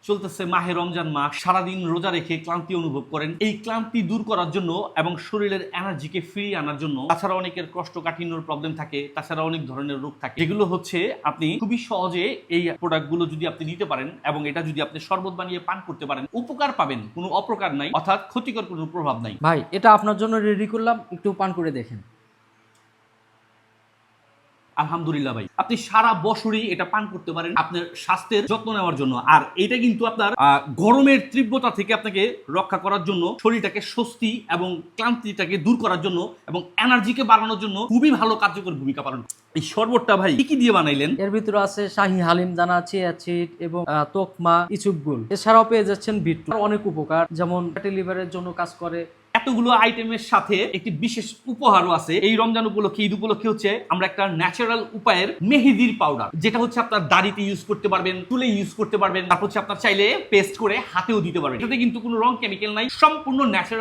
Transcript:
চলতেছে মাহে রমজান মাস, সারাদিন রোজা রেখে ক্লান্তি অনুভব করেন। এই ক্লান্তি দূর করার জন্য এবং শরীরের এনার্জিকে ফিরিয়ে আনার জন্য, তাছাড়া অনেকের কোষ্ঠকাঠিন্যর প্রবলেম থাকে, তাছাড়া অনেক ধরনের রোগ থাকে, যেগুলো হচ্ছে আপনি খুবই সহজে এই প্রোডাক্টগুলো যদি আপনি নিতে পারেন এবং এটা যদি আপনি শরবত বানিয়ে পান করতে পারেন, উপকার পাবেন, কোনো অপকার নাই, অর্থাৎ ক্ষতিকর কোনো প্রভাব নাই। ভাই এটা আপনার জন্য রেডি করলাম, একটু পান করে দেখেন। আলহামদুলিল্লাহ ভাই, আপনি সারা বছরই এটা পান করতে পারেন আপনার স্বাস্থ্যের যত্ন নেওয়ার জন্য। আর এটা কিন্তু আপনার গরমের তীব্রতা থেকে আপনাকে রক্ষা করার জন্য, শরীরটাকে স্বস্তি এবং ক্লান্তিটাকে দূর করার জন্য এবং এনার্জিকে বাড়ানোর জন্য খুবই ভালো কার্যকর ভূমিকা পালন করে। এই শরবতটা ভাই কি দিয়ে বানাইলেন? এর ভিতরে আছে শাহী হালিম দানা, চিয়া সিড এবং তোকমা, ইসুপগুল। এছাড়াও পেয়ে যাচ্ছেন বিটরুট। অনেক উপকার, যেমন ফ্যাটি লিভারের জন্য কাজ করে। এতগুলো আইটেমের সাথে একটি বিশেষ উপহারও আছে। এই রমজান উপলক্ষে, ঈদ উপলক্ষে হচ্ছে আমরা একটা ন্যাচারাল উপায়ের মেহেদির পাউডার, যেটা হচ্ছে আপনার দাড়িতে ইউজ করতে পারবেন, চুলে ইউজ করতে পারবেন, তারপর হচ্ছে আপনার চাইলে পেস্ট করে হাতেও দিতে পারবেন। এটাতে কিন্তু কোনো রং কেমিক্যাল নাই, সম্পূর্ণ ন্যাচারাল।